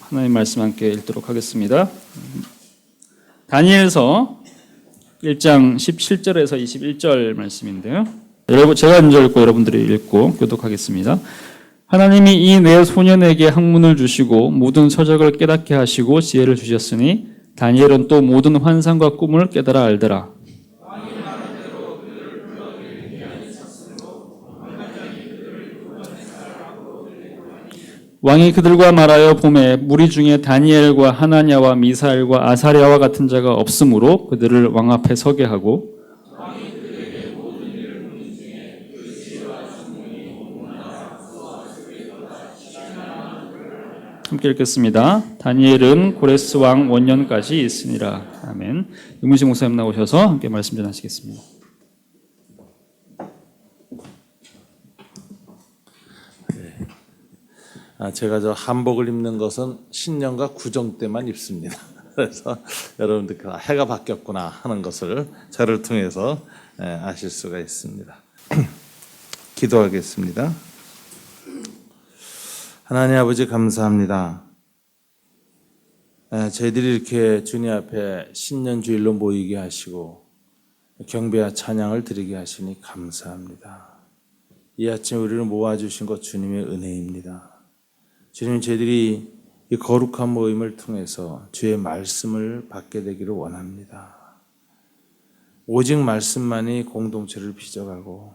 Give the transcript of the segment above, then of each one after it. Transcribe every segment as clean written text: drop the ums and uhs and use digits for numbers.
하나님 말씀 함께 읽도록 하겠습니다. 다니엘서 1장 17절에서 21절 말씀인데요. 제가 먼저 읽고 여러분들이 읽고 교독하겠습니다. 하나님이 이 네 소년에게 학문을 주시고 모든 서적을 깨닫게 하시고 지혜를 주셨으니 다니엘은 또 모든 환상과 꿈을 깨달아 알더라. 왕이 그들과 말하여 보매 무리 중에 다니엘과 하나냐와 미사엘과 아사랴와 같은 자가 없으므로 그들을 왕 앞에 서게 하고 함께 읽겠습니다. 다니엘은 고레스 왕 원년까지 있으니라. 아멘. 유문식 목사님 나오셔서 함께 말씀 전하시겠습니다. 제가 저 한복을 입는 것은 신년과 구정 때만 입습니다. 그래서 여러분들 해가 바뀌었구나 하는 것을 저를 통해서 아실 수가 있습니다. 기도하겠습니다. 하나님 아버지 감사합니다. 저희들이 이렇게 주님 앞에 신년주일로 모이게 하시고 경배와 찬양을 드리게 하시니 감사합니다. 이 아침 우리를 모아주신 것 주님의 은혜입니다. 주님, 저희들이 이 거룩한 모임을 통해서 주의 말씀을 받게 되기를 원합니다. 오직 말씀만이 공동체를 빚어가고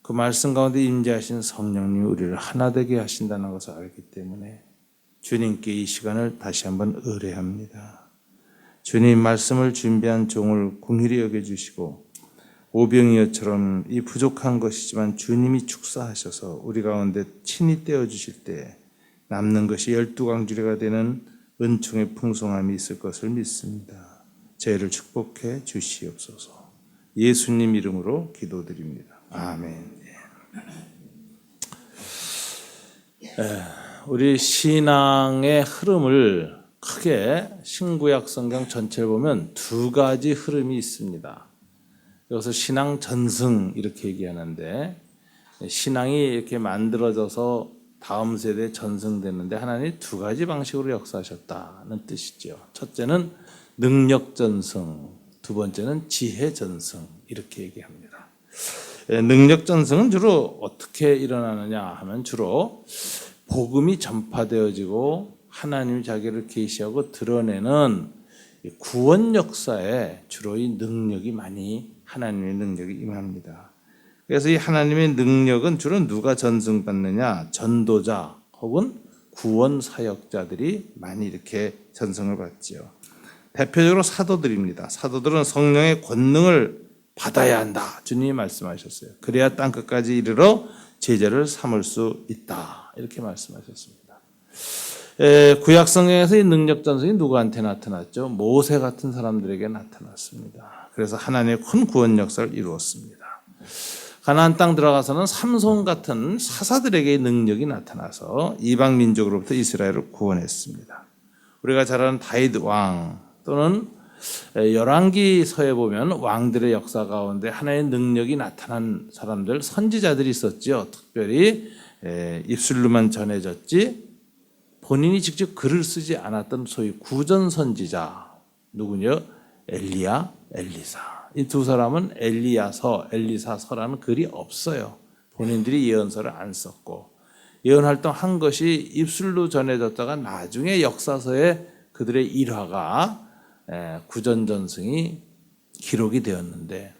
그 말씀 가운데 임재하신 성령님이 우리를 하나 되게 하신다는 것을 알기 때문에 주님께 이 시간을 다시 한번 의뢰합니다. 주님 말씀을 준비한 종을 긍휼히 여겨주시고 오병이어처럼 이 부족한 것이지만 주님이 축사하셔서 우리 가운데 친히 떼어주실 때 남는 것이 12강주리가 되는 은총의 풍성함이 있을 것을 믿습니다. 저희를 축복해 주시옵소서. 예수님 이름으로 기도드립니다. 아멘. 우리 신앙의 흐름을 크게 신구약 성경 전체를 보면 두 가지 흐름이 있습니다. 여기서 신앙 전승 이렇게 얘기하는데 신앙이 이렇게 만들어져서 다음 세대에 전승되는데 하나님이 두 가지 방식으로 역사하셨다는 뜻이죠. 첫째는 능력 전승, 두 번째는 지혜 전승 이렇게 얘기합니다. 능력 전승은 주로 어떻게 일어나느냐 하면 주로 복음이 전파되어지고 하나님이 자기를 계시하고 드러내는 구원 역사에 주로 이 능력이 많이 하나님의 능력이 임합니다. 그래서 이 하나님의 능력은 주로 누가 전승받느냐? 전도자 혹은 구원 사역자들이 많이 이렇게 전승을 받지요. 대표적으로 사도들입니다. 사도들은 성령의 권능을 받아야 한다. 주님이 말씀하셨어요. 그래야 땅 끝까지 이르러 제자를 삼을 수 있다. 이렇게 말씀하셨습니다. 구약 성경에서 이 능력 전승이 누구한테 나타났죠? 모세 같은 사람들에게 나타났습니다. 그래서 하나님의 큰 구원 역사를 이루었습니다. 가나안 땅 들어가서는 삼손 같은 사사들에게 능력이 나타나서 이방 민족으로부터 이스라엘을 구원했습니다. 우리가 잘 아는 다윗 왕 또는 열왕기서에 보면 왕들의 역사 가운데 하나의 능력이 나타난 사람들, 선지자들이 있었죠. 특별히 입술로만 전해졌지 본인이 직접 글을 쓰지 않았던 소위 구전 선지자 누구냐? 엘리야, 엘리사. 이 두 사람은 엘리야서, 엘리사서라는 글이 없어요. 본인들이 예언서를 안 썼고 예언 활동한 것이 입술로 전해졌다가 나중에 역사서에 그들의 일화가 구전전승이 기록이 되었는데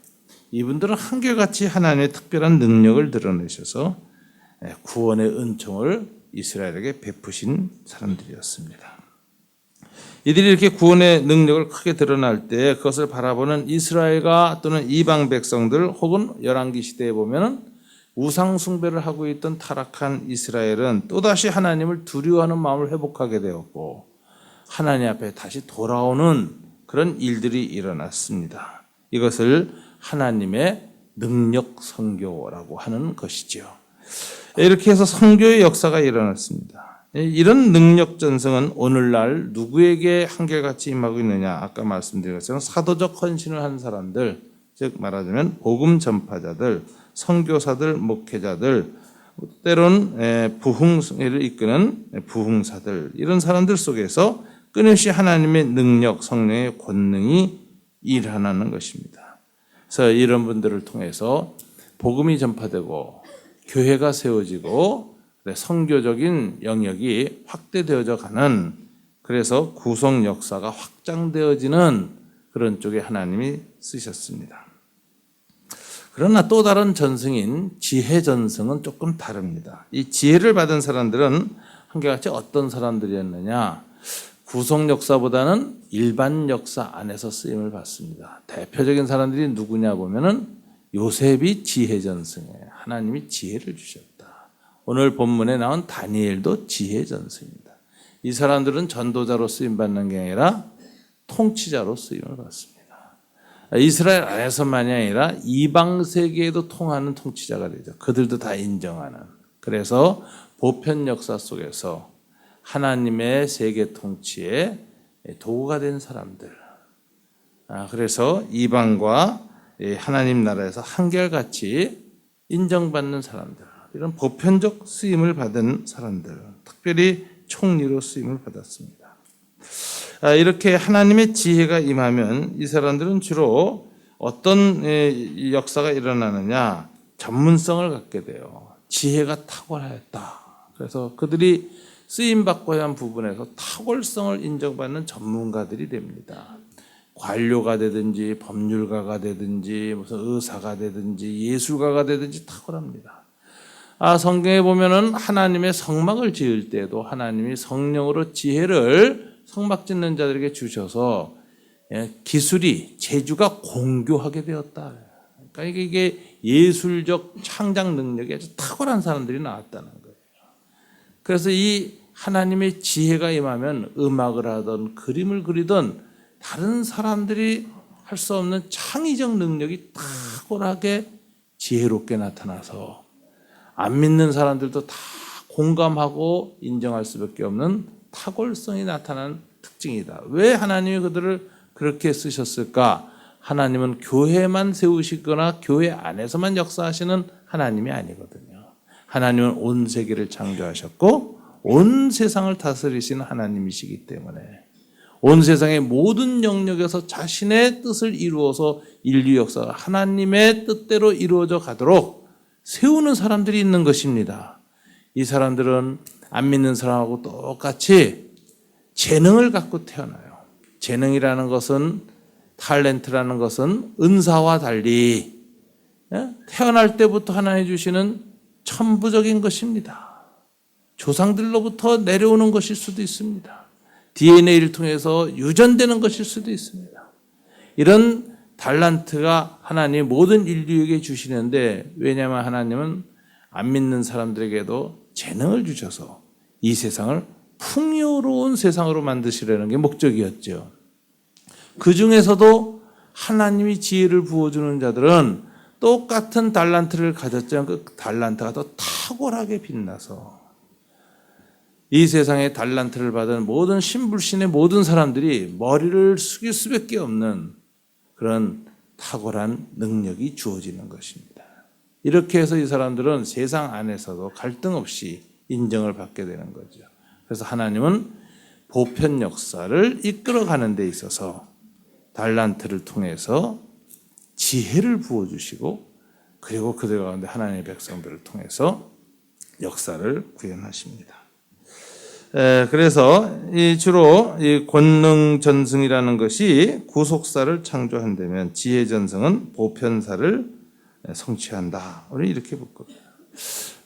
이분들은 한결같이 하나님의 특별한 능력을 드러내셔서 구원의 은총을 이스라엘에게 베푸신 사람들이었습니다. 이들이 이렇게 구원의 능력을 크게 드러날 때 그것을 바라보는 이스라엘과 또는 이방 백성들 혹은 열왕기 시대에 보면 우상 숭배를 하고 있던 타락한 이스라엘은 또다시 하나님을 두려워하는 마음을 회복하게 되었고 하나님 앞에 다시 돌아오는 그런 일들이 일어났습니다. 이것을 하나님의 능력 선교라고 하는 것이죠. 이렇게 해서 선교의 역사가 일어났습니다. 이런 능력 전승은 오늘날 누구에게 한결같이 임하고 있느냐? 아까 말씀드린 것처럼 사도적 헌신을 한 사람들, 즉 말하자면 복음 전파자들, 선교사들, 목회자들, 때론 부흥회를 이끄는 부흥사들, 이런 사람들 속에서 끊임없이 하나님의 능력, 성령의 권능이 일하는 것입니다. 그래서 이런 분들을 통해서 복음이 전파되고 교회가 세워지고 선교적인 영역이 확대되어져 가는, 그래서 구속 역사가 확장되어지는 그런 쪽에 하나님이 쓰셨습니다. 그러나 또 다른 전승인 지혜 전승은 조금 다릅니다. 이 지혜를 받은 사람들은 한결같이 어떤 사람들이었느냐? 구속 역사보다는 일반 역사 안에서 쓰임을 받습니다. 대표적인 사람들이 누구냐 보면은 요셉이 지혜 전승이에요. 하나님이 지혜를 주셨다. 오늘 본문에 나온 다니엘도 지혜 전승입니다. 이 사람들은 전도자로 쓰임 받는 게 아니라 통치자로 쓰임을 받습니다. 이스라엘 안에서만이 아니라 이방 세계에도 통하는 통치자가 되죠. 그들도 다 인정하는. 그래서 보편 역사 속에서 하나님의 세계 통치에 도구가 된 사람들. 그래서 이방과 하나님 나라에서 한결같이 인정받는 사람들, 이런 보편적 쓰임을 받은 사람들, 특별히 총리로 쓰임을 받았습니다. 이렇게 하나님의 지혜가 임하면 이 사람들은 주로 어떤 역사가 일어나느냐? 전문성을 갖게 돼요. 지혜가 탁월하였다. 그래서 그들이 쓰임받고야 한 부분에서 탁월성을 인정받는 전문가들이 됩니다. 관료가 되든지 법률가가 되든지 무슨 의사가 되든지 예술가가 되든지 탁월합니다. 성경에 보면은 하나님의 성막을 지을 때도 하나님이 성령으로 지혜를 성막 짓는 자들에게 주셔서 기술이, 재주가 공교하게 되었다. 그러니까 이게 예술적 창작 능력이 아주 탁월한 사람들이 나왔다는 거예요. 그래서 이 하나님의 지혜가 임하면 음악을 하든 그림을 그리든 다른 사람들이 할 수 없는 창의적 능력이 탁월하게 지혜롭게 나타나서 안 믿는 사람들도 다 공감하고 인정할 수밖에 없는 탁월성이 나타나는 특징이다. 왜 하나님이 그들을 그렇게 쓰셨을까? 하나님은 교회만 세우시거나 교회 안에서만 역사하시는 하나님이 아니거든요. 하나님은 온 세계를 창조하셨고 온 세상을 다스리시는 하나님이시기 때문에 온 세상의 모든 영역에서 자신의 뜻을 이루어서 인류 역사가 하나님의 뜻대로 이루어져 가도록 세우는 사람들이 있는 것입니다. 이 사람들은 안 믿는 사람하고 똑같이 재능을 갖고 태어나요. 재능이라는 것은, 탤런트라는 것은 은사와 달리 태어날 때부터 하나님 주시는 천부적인 것입니다. 조상들로부터 내려오는 것일 수도 있습니다. DNA를 통해서 유전되는 것일 수도 있습니다. 이런 달란트가 하나님 모든 인류에게 주시는데, 왜냐하면 하나님은 안 믿는 사람들에게도 재능을 주셔서 이 세상을 풍요로운 세상으로 만드시려는 게 목적이었죠. 그 중에서도 하나님이 지혜를 부어주는 자들은 똑같은 달란트를 가졌지만 그 달란트가 더 탁월하게 빛나서 이 세상에 달란트를 받은 모든 신불신의 모든 사람들이 머리를 숙일 수밖에 없는 그런 탁월한 능력이 주어지는 것입니다. 이렇게 해서 이 사람들은 세상 안에서도 갈등 없이 인정을 받게 되는 거죠. 그래서 하나님은 보편 역사를 이끌어가는 데 있어서 달란트를 통해서 지혜를 부어주시고, 그리고 그들 가운데 하나님의 백성들을 통해서 역사를 구현하십니다. 그래서 주로 이 권능 전승이라는 것이 구속사를 창조한다면 지혜 전승은 보편사를 성취한다. 우리 이렇게 볼 겁니다.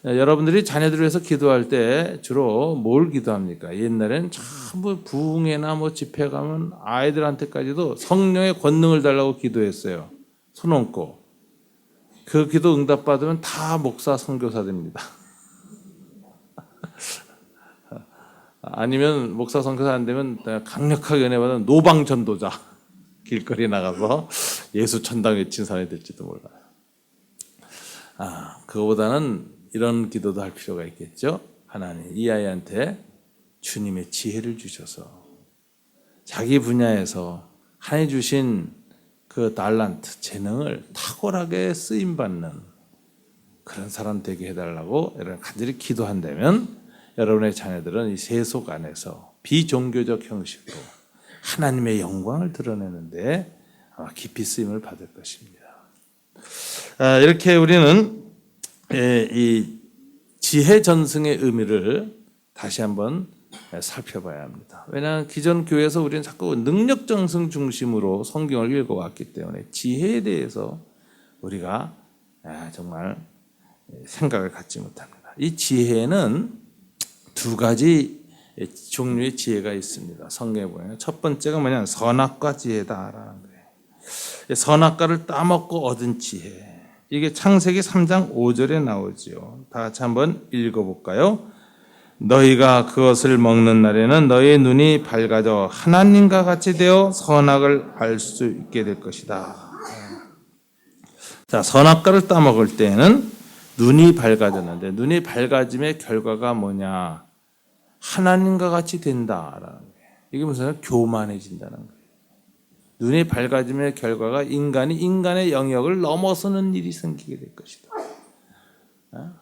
여러분들이 자녀들을 위해서 기도할 때 주로 뭘 기도합니까? 옛날에는 전부 부흥회나 뭐 집회 가면 아이들한테까지도 성령의 권능을 달라고 기도했어요. 손 얹고. 그 기도 응답받으면 다 목사, 선교사 됩니다. 아니면 목사, 선교사 안 되면 강력하게 은혜 받은 노방 전도자. 길거리에 나가서 예수 천당 외친 사람이 될지도 몰라요. 그거보다는 이런 기도도 할 필요가 있겠죠. 하나님, 이 아이한테 주님의 지혜를 주셔서 자기 분야에서 하나님 주신 그 달란트, 재능을 탁월하게 쓰임받는 그런 사람 되게 해달라고 여러분 간절히 기도한다면 여러분의 자녀들은 이 세속 안에서 비종교적 형식으로 하나님의 영광을 드러내는데 아마 깊이 쓰임을 받을 것입니다. 이렇게 우리는 이 지혜 전승의 의미를 다시 한번 살펴봐야 합니다. 왜냐하면 기존 교회에서 우리는 자꾸 능력 전승 중심으로 성경을 읽어왔기 때문에 지혜에 대해서 우리가 정말 생각을 갖지 못합니다. 이 지혜는 두 가지 종류의 지혜가 있습니다. 성경에 보면 첫 번째가 뭐냐면 선악과 지혜다라는 거예요. 선악과를 따먹고 얻은 지혜. 이게 창세기 3장 5절에 나오지요. 다 같이 한번 읽어볼까요? 너희가 그것을 먹는 날에는 너희의 눈이 밝아져 하나님과 같이 되어 선악을 알 수 있게 될 것이다. 자, 선악과를 따먹을 때에는 눈이 밝아졌는데 눈이 밝아짐의 결과가 뭐냐? 하나님과 같이 된다라는 거예요. 이게 무슨 교만해진다는 거예요. 눈이 밝아짐의 결과가 인간이 인간의 영역을 넘어서는 일이 생기게 될 것이다.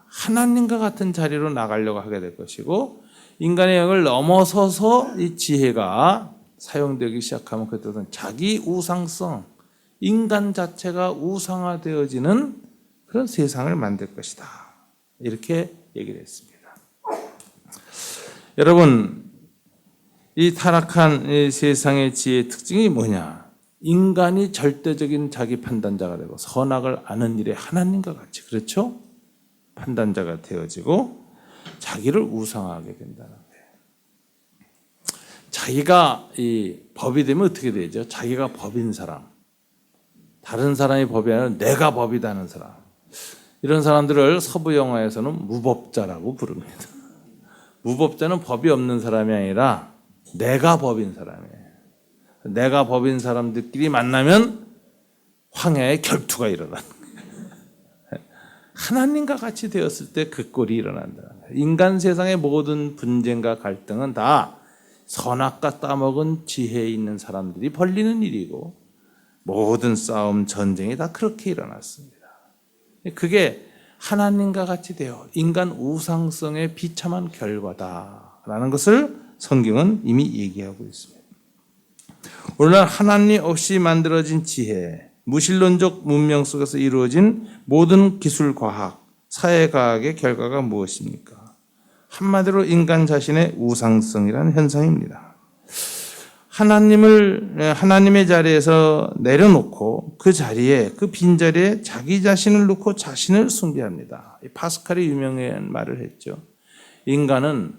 하나님과 같은 자리로 나가려고 하게 될 것이고 인간의 영역을 넘어서서 이 지혜가 사용되기 시작하면 그때는 자기 우상성, 인간 자체가 우상화되어지는 그런 세상을 만들 것이다. 이렇게 얘기를 했습니다. 여러분, 이 타락한 이 세상의 지혜의 특징이 뭐냐? 인간이 절대적인 자기 판단자가 되고 선악을 아는 일에 하나님과 같이, 그렇죠? 판단자가 되어지고 자기를 우상하게 된다는 거예요. 자기가 이 법이 되면 어떻게 되죠? 자기가 법인 사람, 다른 사람이 법이 아니라 내가 법이다는 사람, 이런 사람들을 서부 영화에서는 무법자라고 부릅니다. 무법자는 법이 없는 사람이 아니라 내가 법인 사람이에요. 내가 법인 사람들끼리 만나면 황야의 결투가 일어나는 거예요. 하나님과 같이 되었을 때 그 꼴이 일어난다는 거예요. 인간 세상의 모든 분쟁과 갈등은 다 선악과 따먹은 지혜에 있는 사람들이 벌리는 일이고 모든 싸움, 전쟁이 다 그렇게 일어났습니다. 그게 하나님과 같이 되어 인간 우상성의 비참한 결과다라는 것을 성경은 이미 얘기하고 있습니다. 오늘날 하나님 없이 만들어진 지혜, 무신론적 문명 속에서 이루어진 모든 기술, 과학, 사회과학의 결과가 무엇입니까? 한마디로 인간 자신의 우상성이라는 현상입니다. 하나님의 자리에서 내려놓고 그 자리에, 그 빈자리에 자기 자신을 놓고 자신을 숭배합니다. 파스칼이 유명한 말을 했죠. 인간은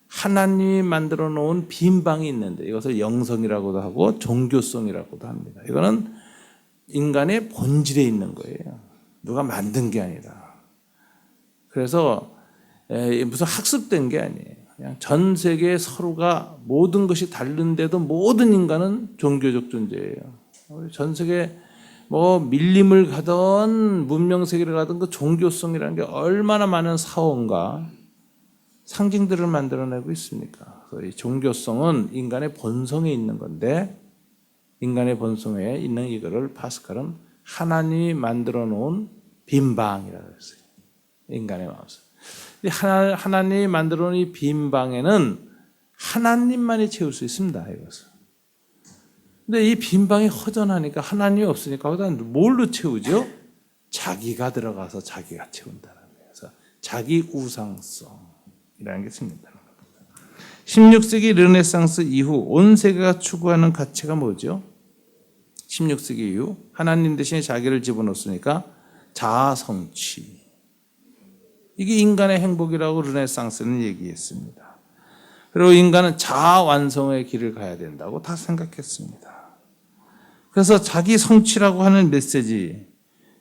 하나님이 만들어 놓은 빈 방이 있는데 이것을 영성이라고도 하고 종교성이라고도 합니다. 이거는 인간의 본질에 있는 거예요. 누가 만든 게 아니라. 그래서 무슨 학습된 게 아니에요. 그냥 전 세계 서로가 모든 것이 다른데도 모든 인간은 종교적 존재예요. 전 세계 밀림을 가던 문명 세계를 가던 그 종교성이라는 게 얼마나 많은 사원과 상징들을 만들어내고 있습니까? 그래서 이 종교성은 인간의 본성에 있는 건데 인간의 본성에 있는 이거를 파스칼은 하나님이 만들어 놓은 빈방이라고 했어요. 인간의 마음속. 하나님이 만들어 놓은 이 빈방에는 하나님만이 채울 수 있습니다. 이것을. 근데 이 빈방이 허전하니까 하나님이 없으니까 거기다 뭘로 채우죠? 자기가 들어가서 자기가 채운다는 거예요. 그래서 자기 우상성이라는 게 생긴다는 겁니다. 16세기 르네상스 이후 온 세계가 추구하는 가치가 뭐죠? 16세기 이후 하나님 대신에 자기를 집어넣었으니까 자아 성취. 이게 인간의 행복이라고 르네상스는 얘기했습니다. 그리고 인간은 자아 완성의 길을 가야 된다고 다 생각했습니다. 그래서 자기 성취라고 하는 메시지,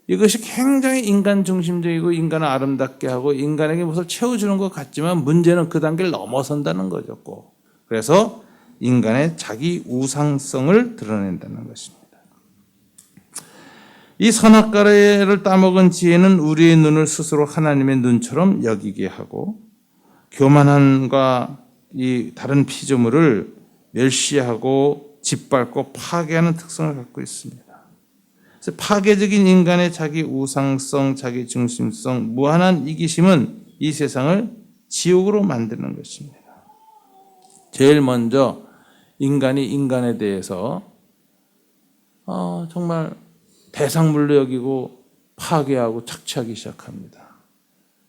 이것이 굉장히 인간 중심적이고 인간을 아름답게 하고 인간에게 무엇을 채워주는 것 같지만 문제는 그 단계를 넘어선다는 거죠. 꼭. 그래서 인간의 자기 우상성을 드러낸다는 것입니다. 이 선악과를 따먹은 지혜는 우리의 눈을 스스로 하나님의 눈처럼 여기게 하고 교만함과 이 다른 피조물을 멸시하고 짓밟고 파괴하는 특성을 갖고 있습니다. 그래서 파괴적인 인간의 자기 우상성, 자기 중심성, 무한한 이기심은 이 세상을 지옥으로 만드는 것입니다. 제일 먼저 인간이 인간에 대해서 정말 대상물로 여기고 파괴하고 착취하기 시작합니다.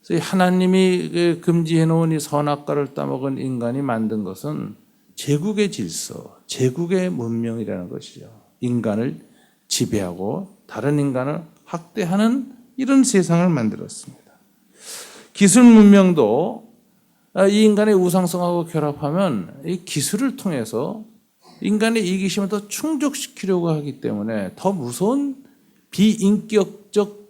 그래서 하나님이 금지해 놓은 이 선악과를 따먹은 인간이 만든 것은 제국의 질서, 제국의 문명이라는 것이죠. 인간을 지배하고 다른 인간을 학대하는 이런 세상을 만들었습니다. 기술 문명도 이 인간의 우상성하고 결합하면 이 기술을 통해서 인간의 이기심을 더 충족시키려고 하기 때문에 더 무서운 비인격적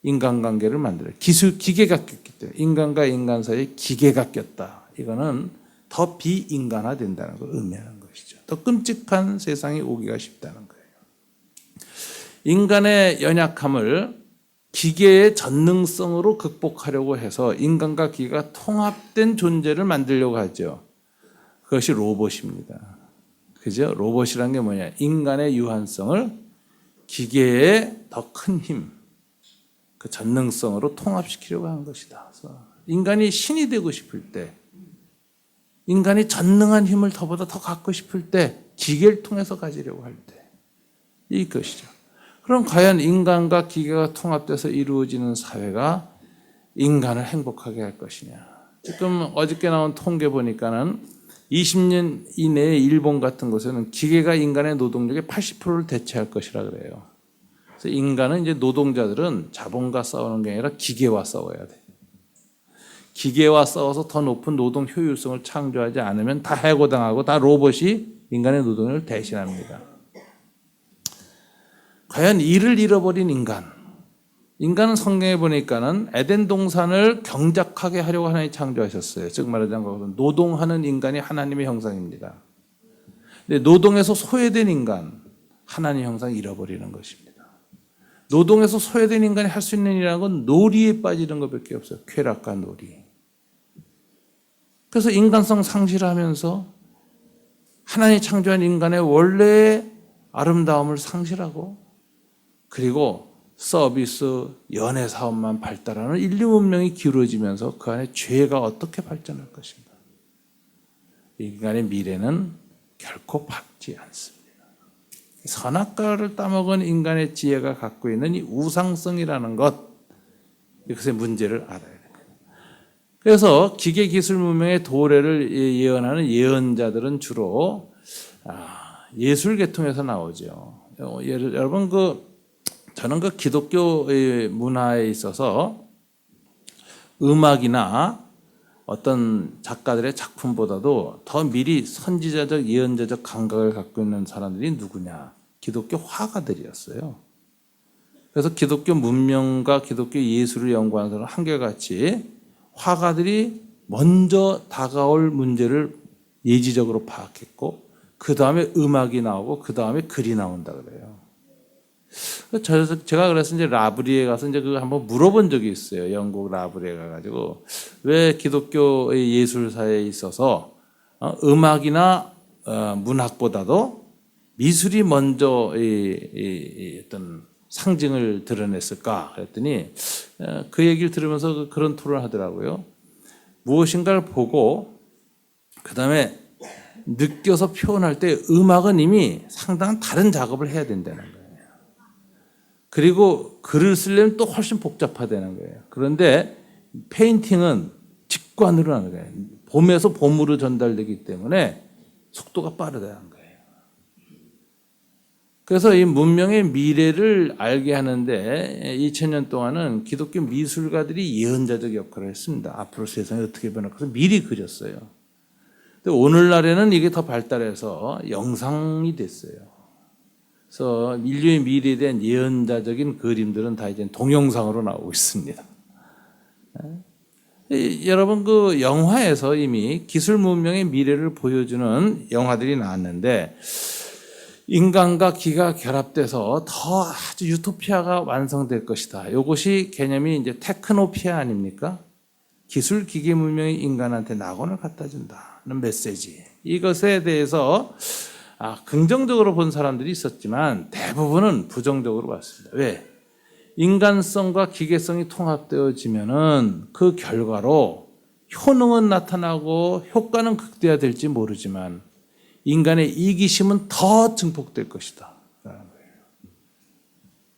인간관계를 만들어요. 기계가 꼈기 때문에 인간과 인간 사이에 기계가 꼈다. 이거는 더 비인간화된다는 걸 의미하는 것이죠. 더 끔찍한 세상이 오기가 쉽다는 거예요. 인간의 연약함을 기계의 전능성으로 극복하려고 해서 인간과 기계가 통합된 존재를 만들려고 하죠. 그것이 로봇입니다. 그죠? 로봇이라는 게 뭐냐? 인간의 유한성을 기계의 더 큰 힘, 그 전능성으로 통합시키려고 하는 것이다. 그래서 인간이 신이 되고 싶을 때, 인간이 전능한 힘을 더보다 더 갖고 싶을 때, 기계를 통해서 가지려고 할 때, 이것이죠. 그럼 과연 인간과 기계가 통합돼서 이루어지는 사회가 인간을 행복하게 할 것이냐? 지금 어저께 나온 통계 보니까는 20년 이내에 일본 같은 곳에는 기계가 인간의 노동력의 80%를 대체할 것이라 그래요. 그래서 인간은 이제 노동자들은 자본과 싸우는 게 아니라 기계와 싸워야 돼. 기계와 싸워서 더 높은 노동 효율성을 창조하지 않으면 다 해고당하고 다 로봇이 인간의 노동을 대신합니다. 과연 이를 잃어버린 인간은 성경에 보니까는 에덴 동산을 경작하게 하려고 하나님이 창조하셨어요. 즉 말하자면 노동하는 인간이 하나님의 형상입니다. 근데 노동에서 소외된 인간, 하나님의 형상 잃어버리는 것입니다. 노동에서 소외된 인간이 할 수 있는 일이라는 건 놀이에 빠지는 것밖에 없어요. 쾌락과 놀이. 그래서 인간성 상실하면서 하나님이 창조한 인간의 원래의 아름다움을 상실하고 그리고 서비스, 연애 사업만 발달하는 인류 문명이 기울어지면서 그 안에 죄가 어떻게 발전할 것인가. 인간의 미래는 결코 밝지 않습니다. 선악과를 따먹은 인간의 지혜가 갖고 있는 이 우상성이라는 것, 이것의 문제를 알아야 돼요. 그래서 기계기술 문명의 도래를 예언하는 예언자들은 주로 예술 계통에서 나오죠. 여러분 저는 그 기독교의 문화에 있어서 음악이나 어떤 작가들의 작품보다도 더 미리 선지자적 예언자적 감각을 갖고 있는 사람들이 누구냐? 기독교 화가들이었어요. 그래서 기독교 문명과 기독교 예술을 연구하는 사람은 한결같이 화가들이 먼저 다가올 문제를 예지적으로 파악했고 그 다음에 음악이 나오고 그 다음에 글이 나온다 그래요. 제가 그래서 이제 라브리에 가서 이제 그거 한번 물어본 적이 있어요. 영국 라브리에 가가지고 왜 기독교의 예술사에 있어서 음악이나 문학보다도 미술이 먼저 어떤 상징을 드러냈을까? 그랬더니 그 얘기를 들으면서 그런 토론을 하더라고요. 무엇인가를 보고 그 다음에 느껴서 표현할 때 음악은 이미 상당한 다른 작업을 해야 된다는 거예요. 그리고 글을 쓰려면 또 훨씬 복잡하다는 거예요. 그런데 페인팅은 직관으로 하는 거예요. 봄에서 봄으로 전달되기 때문에 속도가 빠르다는 거예요. 그래서 이 문명의 미래를 알게 하는데 2000년 동안은 기독교 미술가들이 예언자적 역할을 했습니다. 앞으로 세상이 어떻게 변할까 해서 미리 그렸어요. 근데 오늘날에는 이게 더 발달해서 영상이 됐어요. 그래서 인류의 미래에 대한 예언자적인 그림들은 다 이제 동영상으로 나오고 있습니다. 여러분 그 영화에서 이미 기술 문명의 미래를 보여주는 영화들이 나왔는데 인간과 기가 결합돼서 더 아주 유토피아가 완성될 것이다. 이것이 개념이 이제 테크노피아 아닙니까? 기술 기계 문명이 인간한테 낙원을 갖다 준다는 메시지. 이것에 대해서 긍정적으로 본 사람들이 있었지만 대부분은 부정적으로 봤습니다. 왜? 인간성과 기계성이 통합되어지면은 그 결과로 효능은 나타나고 효과는 극대화될지 모르지만 인간의 이기심은 더 증폭될 것이다.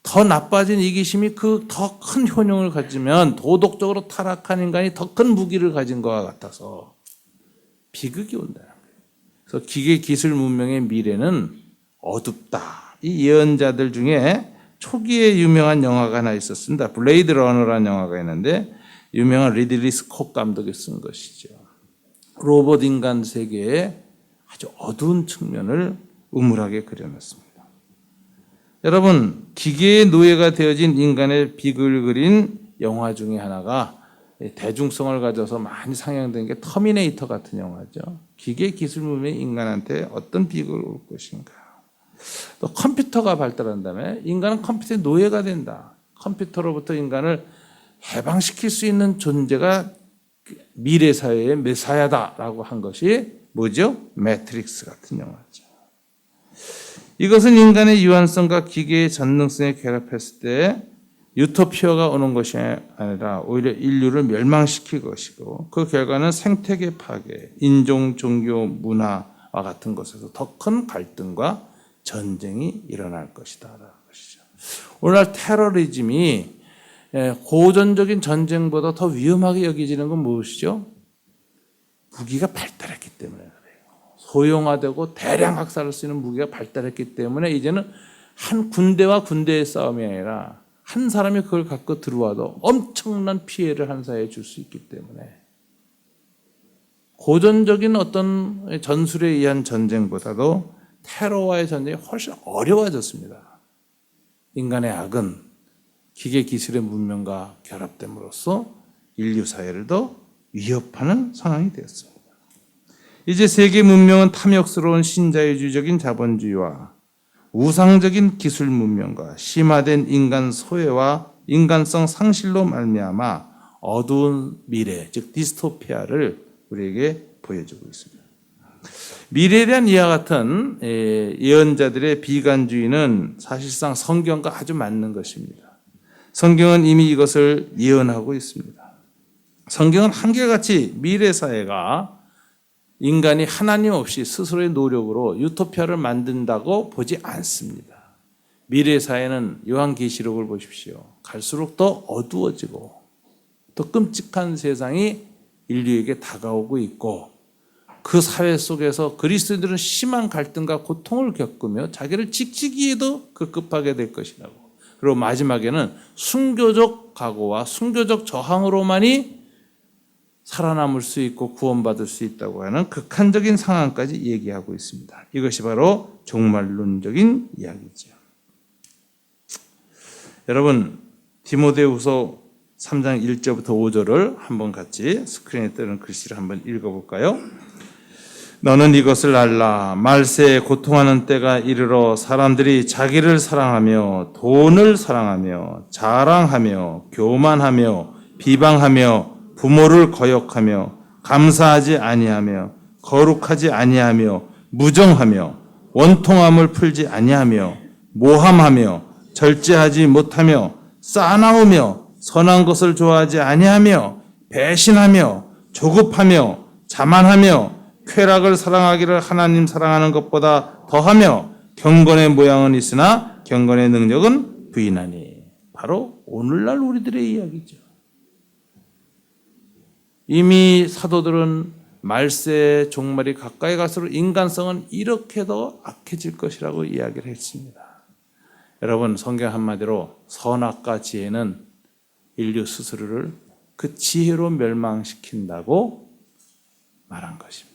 더 나빠진 이기심이 그 더 큰 효능을 가지면 도덕적으로 타락한 인간이 더 큰 무기를 가진 것과 같아서 비극이 온다는 거예요. 그래서 기계 기술 문명의 미래는 어둡다. 이 예언자들 중에 초기에 유명한 영화가 하나 있었습니다. 블레이드 러너라는 영화가 있는데 유명한 리들리 스콧 감독이 쓴 것이죠. 로봇 인간 세계의 아주 어두운 측면을 우물하게 그려놨습니다. 여러분, 기계의 노예가 되어진 인간의 비극을 그린 영화 중에 하나가 대중성을 가져서 많이 상영된 게 터미네이터 같은 영화죠. 기계 기술 문명이 인간한테 어떤 비극을 올 것인가. 또 컴퓨터가 발달한 다음에 인간은 컴퓨터의 노예가 된다. 컴퓨터로부터 인간을 해방시킬 수 있는 존재가 미래 사회의 메사야다라고 한 것이 뭐죠? 매트릭스 같은 영화죠. 이것은 인간의 유한성과 기계의 전능성에 결합했을 때 유토피아가 오는 것이 아니라 오히려 인류를 멸망시킬 것이고 그 결과는 생태계 파괴, 인종, 종교, 문화와 같은 것에서 더 큰 갈등과 전쟁이 일어날 것이다라는 것이죠. 오늘날 테러리즘이 고전적인 전쟁보다 더 위험하게 여겨지는 건 무엇이죠? 무기가 발달했기 때문에 그래요. 소형화되고 대량 학살할 수 있는 무기가 발달했기 때문에 이제는 한 군대와 군대의 싸움이 아니라 한 사람이 그걸 갖고 들어와도 엄청난 피해를 한 사회에 줄 수 있기 때문에 고전적인 어떤 전술에 의한 전쟁보다도 테러와의 전쟁이 훨씬 어려워졌습니다. 인간의 악은 기계 기술의 문명과 결합됨으로써 인류 사회를 더 위협하는 상황이 되었습니다. 이제 세계 문명은 탐욕스러운 신자유주의적인 자본주의와 우상적인 기술 문명과 심화된 인간 소외와 인간성 상실로 말미암아 어두운 미래, 즉 디스토피아를 우리에게 보여주고 있습니다. 미래에 대한 이와 같은 예언자들의 비관주의는 사실상 성경과 아주 맞는 것입니다. 성경은 이미 이것을 예언하고 있습니다. 성경은 한결같이 미래 사회가 인간이 하나님 없이 스스로의 노력으로 유토피아를 만든다고 보지 않습니다. 미래 사회는 요한계시록을 보십시오. 갈수록 더 어두워지고 더 끔찍한 세상이 인류에게 다가오고 있고 그 사회 속에서 그리스도인들은 심한 갈등과 고통을 겪으며 자기를 지키기에도 급급하게 될 것이라고. 그리고 마지막에는 순교적 각오와 순교적 저항으로만이 살아남을 수 있고 구원받을 수 있다고 하는 극한적인 상황까지 얘기하고 있습니다. 이것이 바로 종말론적인 이야기죠. 여러분, 디모데후서 3장 1절부터 5절을 한번 같이 스크린에 뜨는 글씨를 한번 읽어볼까요? 너는 이것을 알라. 말세에 고통하는 때가 이르러 사람들이 자기를 사랑하며 돈을 사랑하며 자랑하며 교만하며 비방하며 부모를 거역하며 감사하지 아니하며 거룩하지 아니하며 무정하며 원통함을 풀지 아니하며 모함하며 절제하지 못하며 싸나우며 선한 것을 좋아하지 아니하며 배신하며 조급하며 자만하며 쾌락을 사랑하기를 하나님 사랑하는 것보다 더하며 경건의 모양은 있으나 경건의 능력은 부인하니. 바로 오늘날 우리들의 이야기죠. 이미 사도들은 말세의 종말이 가까이 갈수록 인간성은 이렇게 더 악해질 것이라고 이야기를 했습니다. 여러분, 성경 한마디로 선악과 지혜는 인류 스스로를 그 지혜로 멸망시킨다고 말한 것입니다.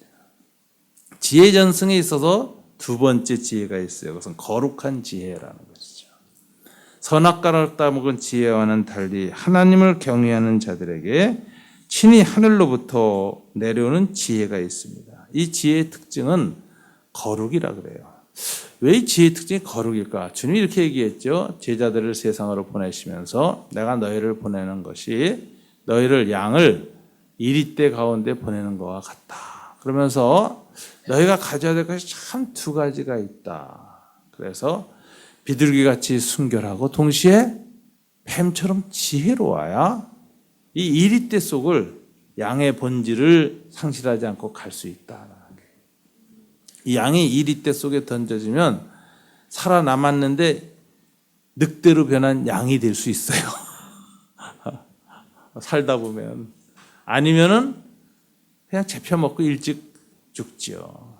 지혜 전승에 있어서 두 번째 지혜가 있어요. 그것은 거룩한 지혜라는 것이죠. 선악과를 따먹은 지혜와는 달리 하나님을 경외하는 자들에게 친히 하늘로부터 내려오는 지혜가 있습니다. 이 지혜의 특징은 거룩이라 그래요. 왜 이 지혜의 특징이 거룩일까? 주님이 이렇게 얘기했죠. 제자들을 세상으로 보내시면서 내가 너희를 보내는 것이 너희를 양을 이리떼 가운데 보내는 것과 같다. 그러면서 너희가 가져야 될 것이 참 두 가지가 있다. 그래서 비둘기같이 순결하고 동시에 뱀처럼 지혜로워야 이 이리떼 속을 양의 본질을 상실하지 않고 갈 수 있다. 이 양이 이리떼 속에 던져지면 살아남았는데 늑대로 변한 양이 될 수 있어요. 살다 보면. 아니면은 그냥 잡혀먹고 일찍 죽지요.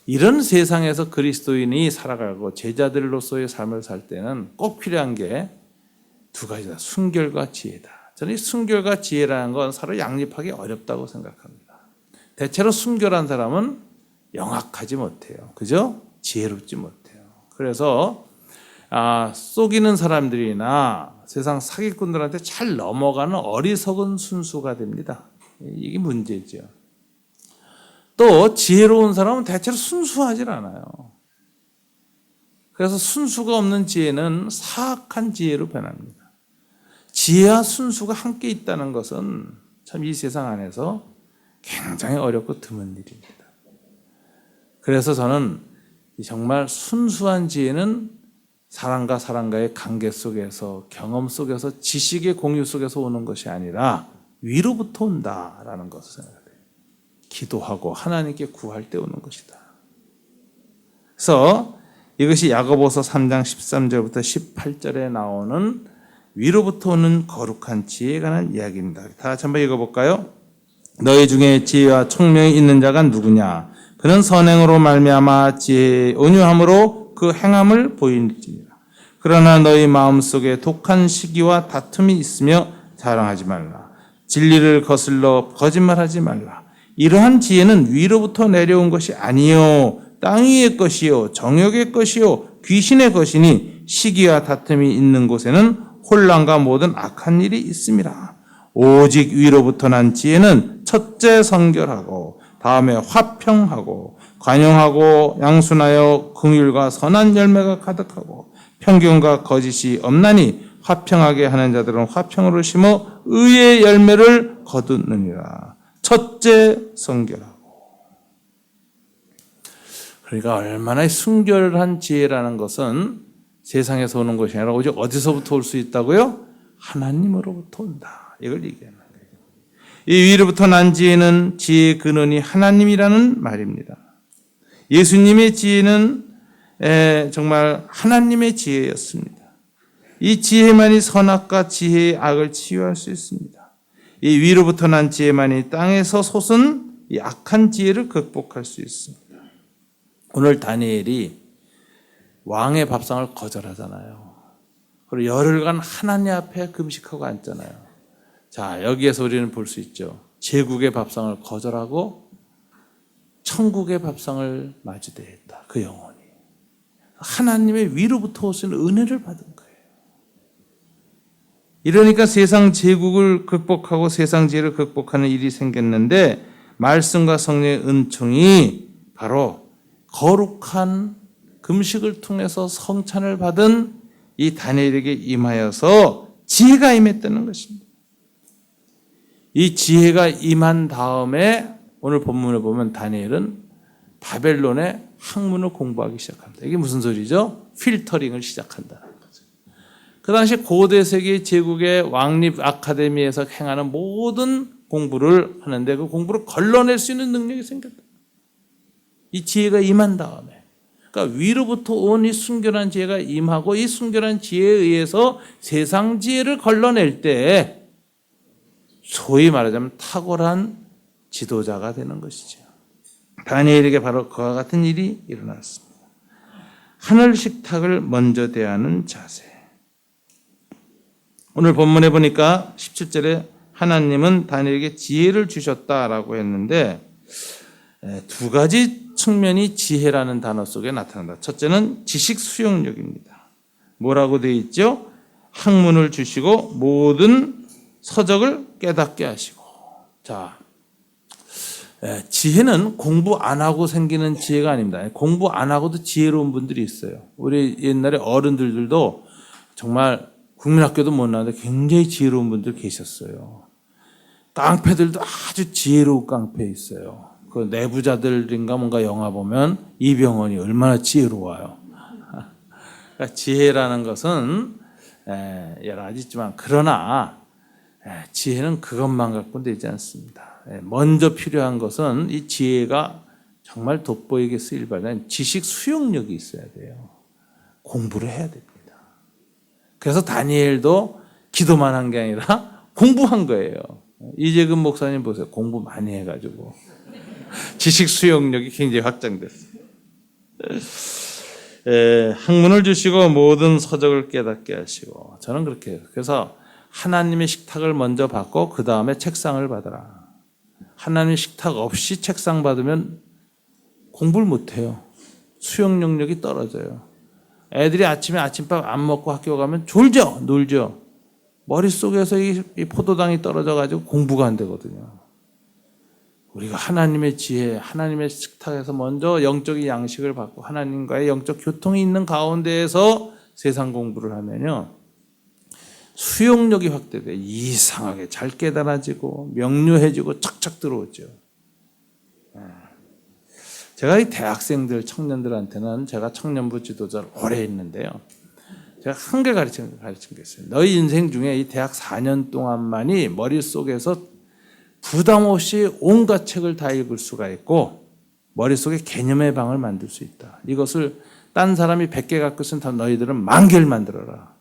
이런 세상에서 그리스도인이 살아가고 제자들로서의 삶을 살 때는 꼭 필요한 게 두 가지다. 순결과 지혜다. 저는 이 순결과 지혜라는 건 서로 양립하기 어렵다고 생각합니다. 대체로 순결한 사람은 영악하지 못해요. 그죠? 지혜롭지 못해요. 그래서 속이는 사람들이나 세상 사기꾼들한테 잘 넘어가는 어리석은 순수가 됩니다. 이게 문제죠. 또 지혜로운 사람은 대체로 순수하질 않아요. 그래서 순수가 없는 지혜는 사악한 지혜로 변합니다. 지혜와 순수가 함께 있다는 것은 참 이 세상 안에서 굉장히 어렵고 드문 일입니다. 그래서 저는 정말 순수한 지혜는 사람과 사람과의 관계 속에서, 경험 속에서, 지식의 공유 속에서 오는 것이 아니라 위로부터 온다라는 것을 생각해요. 기도하고 하나님께 구할 때 오는 것이다. 그래서 이것이 야고보서 3장 13절부터 18절에 나오는 위로부터 오는 거룩한 지혜에 관한 이야기입니다. 다 같이 한번 읽어볼까요? 너희 중에 지혜와 총명이 있는 자가 누구냐? 그는 선행으로 말미암아 지혜의 온유함으로 그 행함을 보일지니라. 그러나 너희 마음속에 독한 시기와 다툼이 있으며 자랑하지 말라. 진리를 거슬러 거짓말하지 말라. 이러한 지혜는 위로부터 내려온 것이 아니요 땅 위의 것이요 정욕의 것이요 귀신의 것이니 시기와 다툼이 있는 곳에는 혼란과 모든 악한 일이 있음이라. 오직 위로부터 난 지혜는 첫째 성결하고 다음에 화평하고 관용하고 양순하여 긍휼과 선한 열매가 가득하고 편견과 거짓이 없나니 화평하게 하는 자들은 화평으로 심어 의의 열매를 거두느니라. 첫째 성결하고. 그러니까 얼마나 순결한 지혜라는 것은 세상에서 오는 것이 아니라 오직 어디서부터 올 수 있다고요? 하나님으로부터 온다. 이걸 얘기하는 거예요. 이 위로부터 난 지혜는 지혜의 근원이 하나님이라는 말입니다. 예수님의 지혜는 정말 하나님의 지혜였습니다. 이 지혜만이 선악과 지혜의 악을 치유할 수 있습니다. 이 위로부터 난 지혜만이 땅에서 솟은 이 악한 지혜를 극복할 수 있습니다. 오늘 다니엘이 왕의 밥상을 거절하잖아요. 그리고 열흘간 하나님 앞에 금식하고 앉잖아요. 자, 여기에서 우리는 볼 수 있죠. 제국의 밥상을 거절하고 천국의 밥상을 마주대했다. 그 영혼이. 하나님의 위로부터 오신 은혜를 받은 거예요. 이러니까 세상 제국을 극복하고 세상 지혜를 극복하는 일이 생겼는데 말씀과 성령의 은총이 바로 거룩한 금식을 통해서 성찬을 받은 이 다니엘에게 임하여서 지혜가 임했다는 것입니다. 이 지혜가 임한 다음에 오늘 본문을 보면 다니엘은 바벨론의 학문을 공부하기 시작합니다. 이게 무슨 소리죠? 필터링을 시작한다는 거죠. 그 당시 고대 세계 제국의 왕립 아카데미에서 행하는 모든 공부를 하는데 그 공부를 걸러낼 수 있는 능력이 생겼다. 이 지혜가 임한 다음에. 그러니까 위로부터 온 이 순결한 지혜가 임하고 이 순결한 지혜에 의해서 세상 지혜를 걸러낼 때 소위 말하자면 탁월한 지도자가 되는 것이죠. 다니엘에게 바로 그와 같은 일이 일어났습니다. 하늘 식탁을 먼저 대하는 자세. 오늘 본문에 보니까 17절에 하나님은 다니엘에게 지혜를 주셨다라고 했는데 두 가지 측면이 지혜라는 단어 속에 나타난다. 첫째는 지식 수용력입니다. 뭐라고 되어 있죠? 학문을 주시고 모든 서적을 깨닫게 하시고. 자, 지혜는 공부 안 하고 생기는 지혜가 아닙니다. 공부 안 하고도 지혜로운 분들이 있어요. 우리 옛날에 어른들도 정말 국민학교도 못 나왔는데 굉장히 지혜로운 분들 계셨어요. 깡패들도 아주 지혜로운 깡패 있어요. 그 내부자들인가 뭔가 영화 보면 이병헌이 얼마나 지혜로워요. 그러니까 지혜라는 것은 여러 가지 있지만 그러나 지혜는 그것만 갖고 되지 않습니다. 먼저 필요한 것은 이 지혜가 정말 돋보이게 쓰일 바에는 지식 수용력이 있어야 돼요. 공부를 해야 됩니다. 그래서 다니엘도 기도만 한 게 아니라 공부한 거예요. 이재근 목사님 보세요. 공부 많이 해가지고 지식 수용력이 굉장히 확장됐어요. 학문을 주시고 모든 서적을 깨닫게 하시고 저는 그렇게 해요. 그래서 하나님의 식탁을 먼저 받고 그 다음에 책상을 받아라. 하나님의 식탁 없이 책상 받으면 공부를 못해요. 수용 능력이 떨어져요. 애들이 아침에 아침밥 안 먹고 학교 가면 졸죠, 놀죠. 머릿속에서 이 포도당이 떨어져가지고 공부가 안 되거든요. 우리가 하나님의 지혜, 하나님의 식탁에서 먼저 영적인 양식을 받고 하나님과의 영적 교통이 있는 가운데에서 세상 공부를 하면요. 수용력이 확대돼 이상하게 잘 깨달아지고 명료해지고 착착 들어오죠. 제가 이 대학생들, 청년들한테는 제가 청년부 지도자를 오래 했는데요. 제가 한 개 가르친 게 있어요. 너희 인생 중에 이 대학 4년 동안만이 머릿속에서 부담 없이 온갖 책을 다 읽을 수가 있고 머릿속에 개념의 방을 만들 수 있다. 이것을 딴 사람이 100개 갖고 있으면 너희들은 10,000개를 만들어라.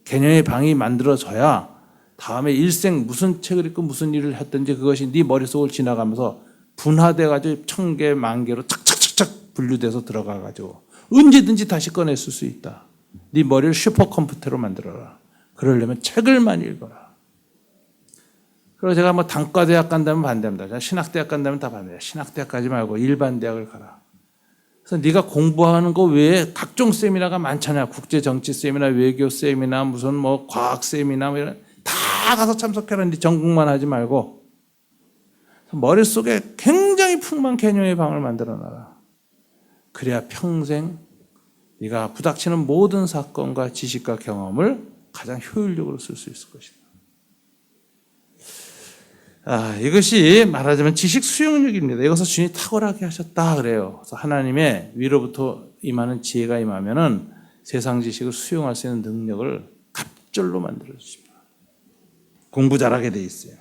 개념의 방이 만들어져야 다음에 일생 무슨 책을 읽고 무슨 일을 했든지 그것이 네 머릿속을 지나가면서 분화돼가지고 1,000개, 10,000개로 착착착착 분류돼서 들어가가지고 언제든지 다시 꺼냈을 수 있다. 네 머리를 슈퍼컴퓨터로 만들어라. 그러려면 책을 많이 읽어라. 그리고 제가 뭐 단과대학 간다면 반대합니다. 신학대학 간다면 다 반대해요. 신학대학 가지 말고 일반 대학을 가라. 그래서 네가 공부하는 거 외에 각종 세미나가 많잖아요. 국제정치 세미나, 외교 세미나, 무슨 뭐 과학 세미나 뭐 이런 다 가서 참석해라. 네 전공만 하지 말고 머릿속에 굉장히 풍부한 개념의 방을 만들어놔라. 그래야 평생 네가 부닥치는 모든 사건과 지식과 경험을 가장 효율적으로 쓸 수 있을 것이다. 이것이 말하자면 지식 수용력입니다. 이것을 주님이 탁월하게 하셨다 그래요. 그래서 하나님의 위로부터 임하는 지혜가 임하면은 세상 지식을 수용할 수 있는 능력을 갑절로 만들어 주십니다. 공부 잘하게 돼 있어요.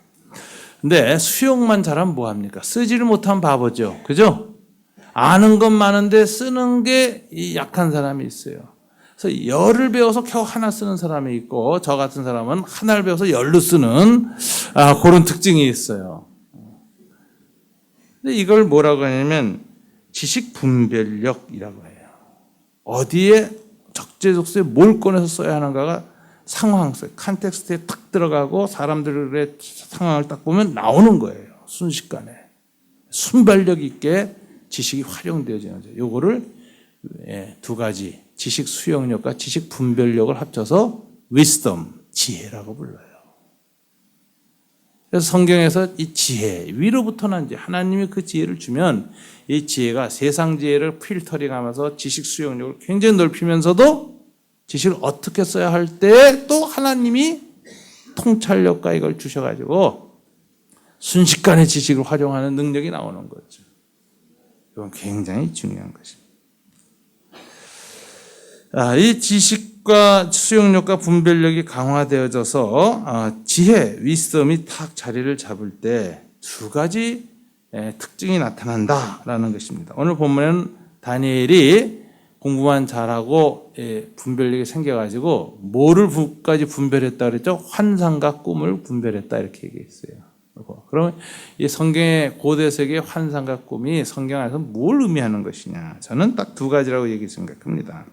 근데 수용만 잘하면 뭐 합니까? 쓰지를 못하면 바보죠. 그죠? 아는 건 많은데 쓰는 게 약한 사람이 있어요. 그래서 열을 배워서 겨우 하나 쓰는 사람이 있고 저 같은 사람은 하나를 배워서 열로 쓰는 그런 특징이 있어요. 근데 이걸 뭐라고 하냐면 지식 분별력이라고 해요. 어디에 적재적소에 뭘 꺼내서 써야 하는가가 상황, 컨텍스트에 탁 들어가고 사람들의 상황을 딱 보면 나오는 거예요. 순식간에. 순발력 있게 지식이 활용되어지는 거죠. 요거를 두 가지 지식 수용력과 지식 분별력을 합쳐서 wisdom, 지혜라고 불러요. 그래서 성경에서 이 지혜, 위로부터 난 지혜, 하나님이 그 지혜를 주면 이 지혜가 세상 지혜를 필터링하면서 지식 수용력을 굉장히 넓히면서도 지식을 어떻게 써야 할 때 또 하나님이 통찰력과 이걸 주셔가지고 순식간에 지식을 활용하는 능력이 나오는 거죠. 이건 굉장히 중요한 것입니다. 이 지식과 수용력과 분별력이 강화되어져서 지혜, 위섬이 탁 자리를 잡을 때 두 가지 특징이 나타난다라는 것입니다. 오늘 본문에는 다니엘이 공부만 잘하고 분별력이 생겨가지고 뭐를까지 분별했다 그랬죠? 환상과 꿈을 분별했다 이렇게 얘기했어요. 그러면 이 성경의 고대세계의 환상과 꿈이 성경 안에서 뭘 의미하는 것이냐? 저는 딱 두 가지라고 생각합니다.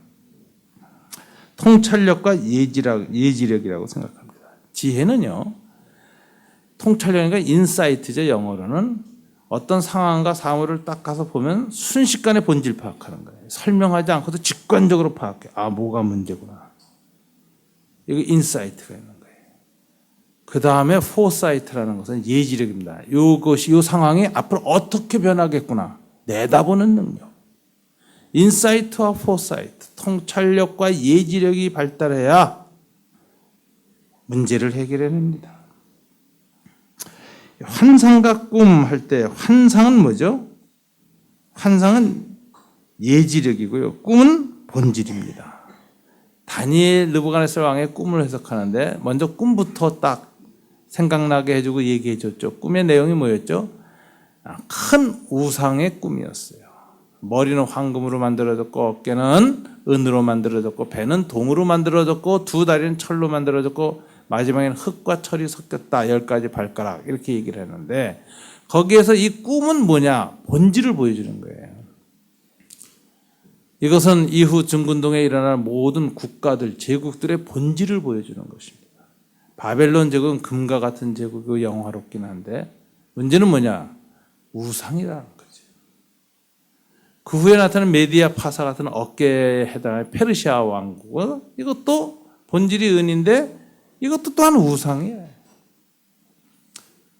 통찰력과 예지력이라고 생각합니다. 지혜는요, 통찰력이니까 인사이트죠. 영어로는 어떤 상황과 사물을 딱 가서 보면 순식간에 본질 파악하는 거예요. 설명하지 않고도 직관적으로 파악해. 뭐가 문제구나. 이게 인사이트가 있는 거예요. 그 다음에 포사이트라는 것은 예지력입니다. 이 상황이 앞으로 어떻게 변하겠구나. 내다보는 능력. 인사이트와 포사이트, 통찰력과 예지력이 발달해야 문제를 해결해냅니다. 환상과 꿈 할 때 환상은 뭐죠? 환상은 예지력이고요. 꿈은 본질입니다. 다니엘 느부갓네살 왕의 꿈을 해석하는데 먼저 꿈부터 딱 생각나게 해주고 얘기해 줬죠. 꿈의 내용이 뭐였죠? 큰 우상의 꿈이었어요. 머리는 황금으로 만들어졌고 어깨는 은으로 만들어졌고 배는 동으로 만들어졌고 두 다리는 철로 만들어졌고 마지막에는 흙과 철이 섞였다. 10가지 발가락 이렇게 얘기를 했는데 거기에서 이 꿈은 뭐냐? 본질을 보여주는 거예요. 이것은 이후 중근동에 일어날 모든 국가들, 제국들의 본질을 보여주는 것입니다. 바벨론 제국은 금과 같은 제국이고 영화롭긴 한데 문제는 뭐냐? 우상이라는 거죠. 그 후에 나타난 메디아 파사 같은 어깨에 해당하는 페르시아 왕국은 이것도 본질이 은인데 이것도 또한 우상이에요.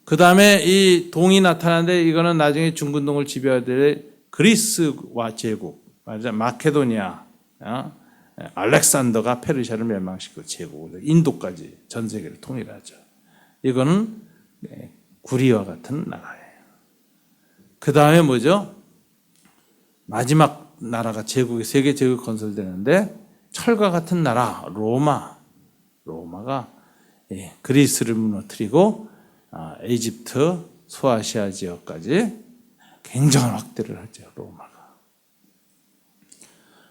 그 다음에 이 동이 나타나는데 이거는 나중에 중근동을 지배하게 될 그리스와 제국, 마케도니아, 알렉산더가 페르시아를 멸망시키고 제국을 인도까지 전 세계를 통일하죠. 이거는 구리와 같은 나라예요. 그 다음에 뭐죠? 마지막 나라가 제국이 세계 제국 건설되는데 철과 같은 나라 로마가 그리스를 무너뜨리고 이집트, 소아시아 지역까지 굉장한 확대를 하죠.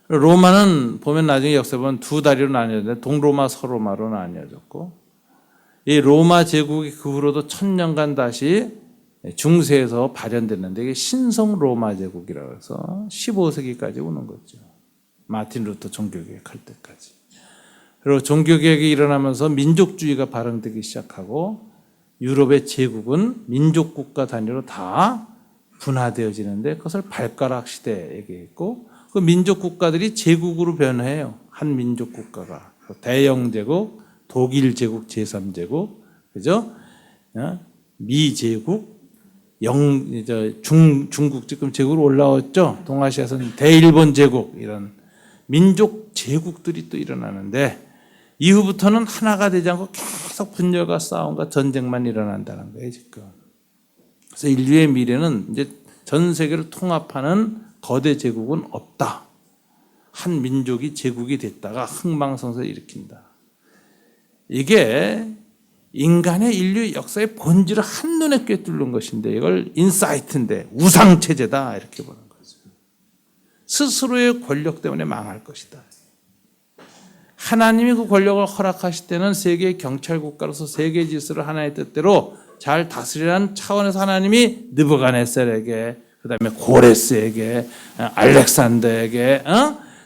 로마는 보면 나중에 역사 보면 두 다리로 나뉘어졌는데 동로마, 서로마로 나뉘어졌고 이 로마 제국이 그 후로도 1000년간 다시 중세에서 발현됐는데 이게 신성 로마 제국이라고 해서 15세기까지 오는 거죠. 마틴 루터 종교개혁할 때까지. 그리고 종교개혁이 일어나면서 민족주의가 발흥되기 시작하고 유럽의 제국은 민족국가 단위로 다 분화되어지는데 그것을 발가락 시대 얘기했고 그 민족국가들이 제국으로 변해요. 한 민족국가가. 대영제국, 독일제국 제3제국, 그죠? 미제국, 중국 지금 제국으로 올라왔죠. 동아시아에서는 대일본 제국 이런 민족 제국들이 또 일어나는데 이후부터는 하나가 되지 않고 계속 분열과 싸움과 전쟁만 일어난다는 거예요 지금. 그래서 인류의 미래는 이제 전 세계를 통합하는 거대 제국은 없다. 한 민족이 제국이 됐다가 흥망성쇠를 일으킨다. 이게 인간의 인류 역사의 본질을 한눈에 꿰뚫는 것인데 이걸 인사이트인데 우상체제다 이렇게 보는 거죠. 스스로의 권력 때문에 망할 것이다. 하나님이 그 권력을 허락하실 때는 세계의 경찰국가로서 세계 질서를 하나의 뜻대로 잘 다스리라는 차원에서 하나님이 느부갓네살에게 그다음에 고레스에게 알렉산더에게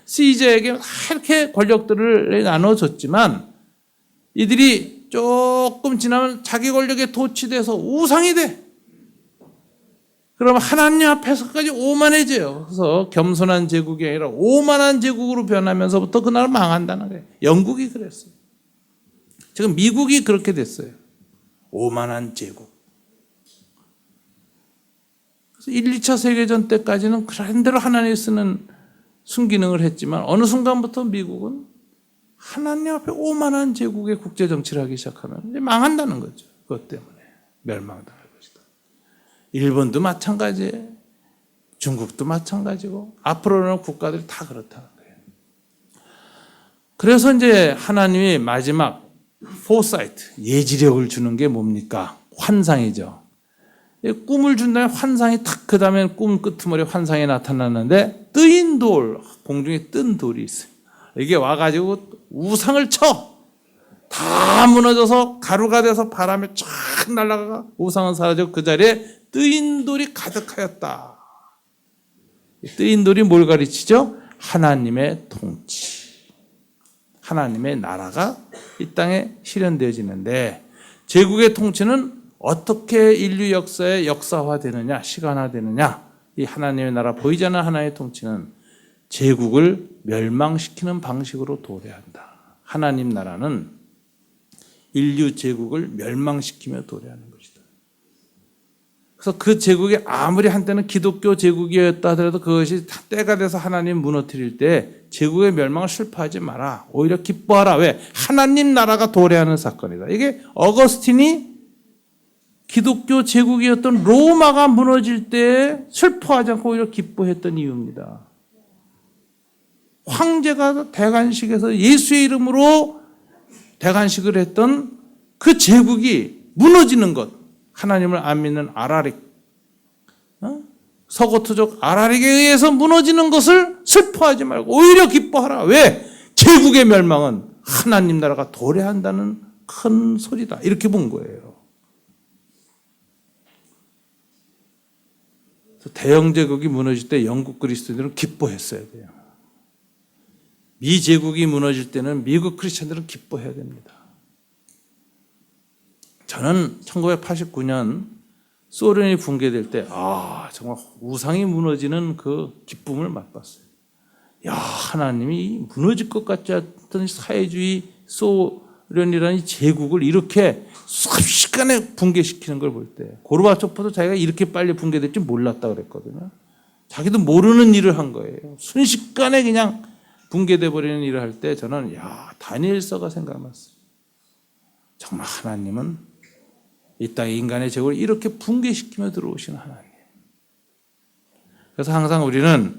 시저에게 이렇게 권력들을 나눠줬지만 이들이 조금 지나면 자기 권력에 도취돼서 우상이 돼. 그러면 하나님 앞에서까지 오만해져요. 그래서 겸손한 제국이 아니라 오만한 제국으로 변하면서부터 그 나라 망한다는 거예요. 영국이 그랬어요. 지금 미국이 그렇게 됐어요. 오만한 제국. 그래서 1, 2차 세계전 때까지는 그런 대로 하나님이 쓰는 순기능을 했지만 어느 순간부터 미국은 하나님 앞에 오만한 제국의 국제정치를 하기 시작하면 이제 망한다는 거죠. 그것 때문에 멸망당할 것이다. 일본도 마찬가지예요. 중국도 마찬가지고 앞으로는 국가들이 다 그렇다는 거예요. 그래서 이제 하나님이 마지막 포사이트, 예지력을 주는 게 뭡니까? 환상이죠. 꿈을 준 다음에 환상이 탁 그 다음에 꿈 끄트머리 환상이 나타났는데 뜨인 돌, 공중에 뜬 돌이 있어요. 이게 와가지고 우상을 쳐. 다 무너져서 가루가 돼서 바람에 쫙 날아가 우상은 사라지고 그 자리에 뜨인 돌이 가득하였다. 뜨인 돌이 뭘 가르치죠? 하나님의 통치. 하나님의 나라가 이 땅에 실현되어지는데 제국의 통치는 어떻게 인류 역사에 역사화되느냐, 시간화되느냐. 이 하나님의 나라 보이지 않는 하나님의 통치는 제국을 멸망시키는 방식으로 도래한다. 하나님 나라는 인류 제국을 멸망시키며 도래하는 것이다. 그래서 그 제국이 아무리 한때는 기독교 제국이었다 하더라도 그것이 때가 돼서 하나님 무너뜨릴 때 제국의 멸망을 슬퍼하지 마라. 오히려 기뻐하라. 왜? 하나님 나라가 도래하는 사건이다. 이게 어거스틴이 기독교 제국이었던 로마가 무너질 때 슬퍼하지 않고 오히려 기뻐했던 이유입니다. 황제가 대관식에서 예수의 이름으로 대관식을 했던 그 제국이 무너지는 것, 하나님을 안 믿는 아라릭, 서고트족 아라릭에 의해서 무너지는 것을 슬퍼하지 말고 오히려 기뻐하라. 왜? 제국의 멸망은 하나님 나라가 도래한다는 큰 소리다. 이렇게 본 거예요. 대영 제국이 무너질 때 영국 그리스도인들은 기뻐했어야 돼요. 미 제국이 무너질 때는 미국 크리스천들은 기뻐해야 됩니다. 저는 1989년 소련이 붕괴될 때 정말 우상이 무너지는 그 기쁨을 맛봤어요. 야, 하나님이 무너질 것 같지 않던 사회주의 소련이라는 이 제국을 이렇게 순식간에 붕괴시키는 걸 볼 때, 고르바초프도 자기가 이렇게 빨리 붕괴될 줄 몰랐다 그랬거든요. 자기도 모르는 일을 한 거예요. 순식간에 그냥 붕괴돼 버리는 일을 할 때 저는 다니엘서가 생각났어요. 정말 하나님은 이 땅에 인간의 제국을 이렇게 붕괴시키며 들어오신 하나님. 그래서 항상 우리는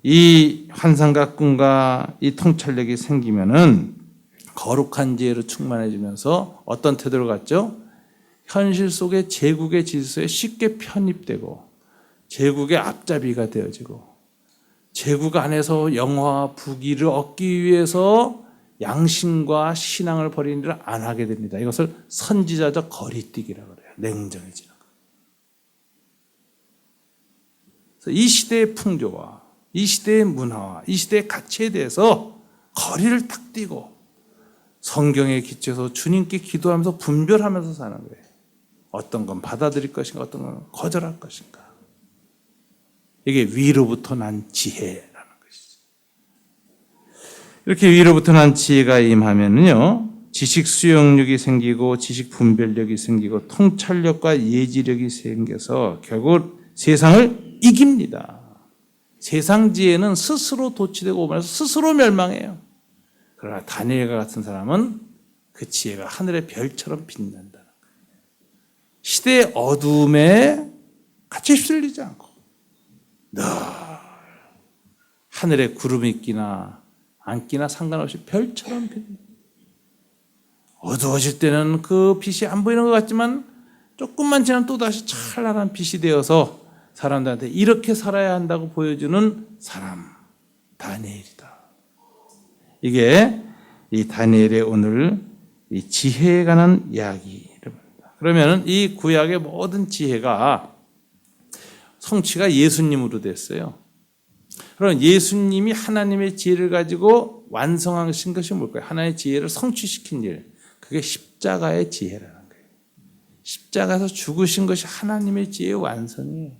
이 환상과 꿈과 이 통찰력이 생기면은 거룩한 지혜로 충만해지면서 어떤 태도를 갖죠? 현실 속의 제국의 질서에 쉽게 편입되고 제국의 앞잡이가 되어지고 제국 안에서 영화와 부귀를 얻기 위해서 양심과 신앙을 버리는 일을 안 하게 됩니다. 이것을 선지자적 거리뛰기라고 그래요. 냉정해지는 것. 그래서 이 시대의 풍조와 이 시대의 문화와 이 시대의 가치에 대해서 거리를 탁 띄고 성경에 기초해서 주님께 기도하면서 분별하면서 사는 거예요. 어떤 건 받아들일 것인가, 어떤 건 거절할 것인가. 이게 위로부터 난 지혜라는 것이죠. 이렇게 위로부터 난 지혜가 임하면요, 지식 수용력이 생기고 지식 분별력이 생기고 통찰력과 예지력이 생겨서 결국 세상을 이깁니다. 세상 지혜는 스스로 도취되고 오면서 스스로 멸망해요. 그러나 다니엘과 같은 사람은 그 지혜가 하늘의 별처럼 빛난다는 거예요. 시대의 어둠에 같이 휩쓸리지 않고 늘 하늘에 구름이 끼나 안 끼나 상관없이 별처럼 빛난다. 어두워질 때는 그 빛이 안 보이는 것 같지만 조금만 지나면 또다시 찬란한 빛이 되어서 사람들한테 이렇게 살아야 한다고 보여주는 사람, 다니엘이다. 이게 이 다니엘의 오늘 이 지혜에 관한 이야기입니다. 그러면 이 구약의 모든 지혜가 성취가 예수님으로 됐어요. 그럼 예수님이 하나님의 지혜를 가지고 완성하신 것이 뭘까요? 하나님의 지혜를 성취시킨 일. 그게 십자가의 지혜라는 거예요. 십자가에서 죽으신 것이 하나님의 지혜의 완성이에요.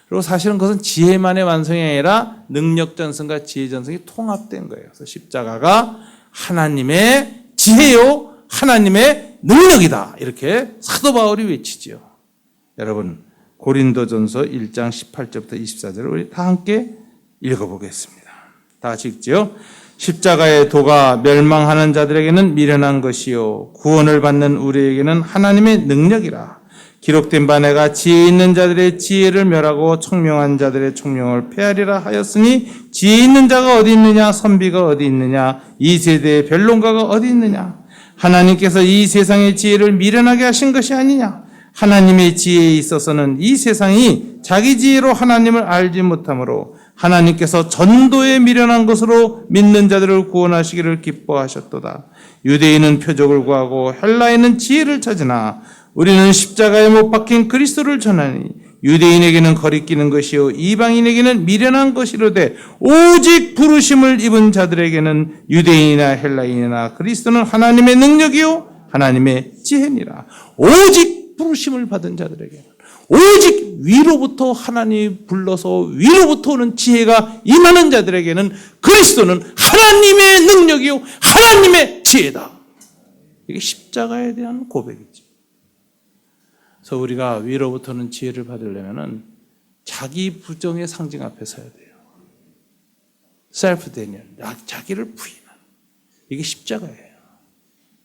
그리고 사실은 그것은 지혜만의 완성이 아니라 능력 전승과 지혜 전승이 통합된 거예요. 그래서 십자가가 하나님의 지혜요, 하나님의 능력이다. 이렇게 사도 바울이 외치지요. 여러분, 고린도전서 1장 18절부터 24절을 우리 다 함께 읽어보겠습니다. 다 같이 읽지요. 십자가의 도가 멸망하는 자들에게는 미련한 것이요 구원을 받는 우리에게는 하나님의 능력이라. 기록된 바 내가 지혜 있는 자들의 지혜를 멸하고 총명한 자들의 총명을 폐하리라 하였으니 지혜 있는 자가 어디 있느냐, 선비가 어디 있느냐, 이 세대의 변론가가 어디 있느냐. 하나님께서 이 세상의 지혜를 미련하게 하신 것이 아니냐. 하나님의 지혜에 있어서는 이 세상이 자기 지혜로 하나님을 알지 못하므로 하나님께서 전도에 미련한 것으로 믿는 자들을 구원하시기를 기뻐하셨도다. 유대인은 표적을 구하고 헬라인은 지혜를 찾으나 우리는 십자가에 못 박힌 그리스도를 전하니 유대인에게는 거리끼는 것이요 이방인에게는 미련한 것이로되 오직 부르심을 입은 자들에게는 유대인이나 헬라인이나 그리스도는 하나님의 능력이요 하나님의 지혜니라. 오직 부르심을 받은 자들에게는, 오직 위로부터 하나님이 불러서 위로부터 오는 지혜가 임하는 자들에게는 그리스도는 하나님의 능력이요 하나님의 지혜다. 이게 십자가에 대한 고백이죠. 그래서 우리가 위로부터는 지혜를 받으려면 자기 부정의 상징 앞에 서야 돼요. 셀프 데니얼, 자기를 부인하는. 이게 십자가예요.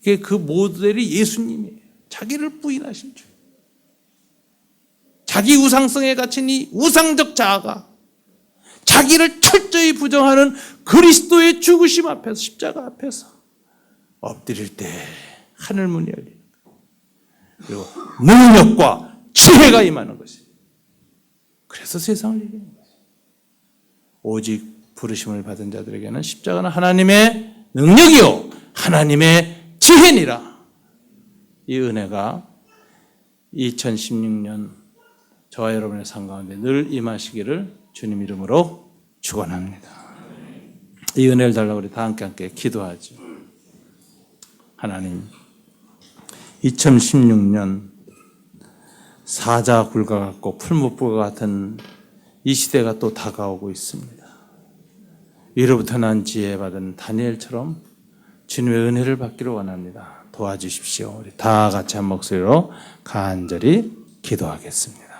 이게 그 모델이 예수님이에요. 자기를 부인하신 주. 자기 우상성에 갇힌 이 우상적 자아가 자기를 철저히 부정하는 그리스도의 죽으심 앞에서, 십자가 앞에서 엎드릴 때 하늘 문이 열리는 거예요. 그리고 능력과 지혜가 임하는 것이에요. 그래서 세상을 이기는 거예요. 오직 부르심을 받은 자들에게는 십자가는 하나님의 능력이요 하나님의 지혜니라. 이 은혜가 2016년 저와 여러분의 삶 가운데 늘 임하시기를 주님 이름으로 축원합니다. 이 은혜를 달라고 우리 다 함께 기도하죠. 하나님, 2016년 사자굴과 같고 풀무불과 같은 이 시대가 또 다가오고 있습니다. 위로부터 난 지혜 받은 다니엘처럼 주님의 은혜를 받기를 원합니다. 도와주십시오. 우리 다 같이 한 목소리로 간절히 기도하겠습니다.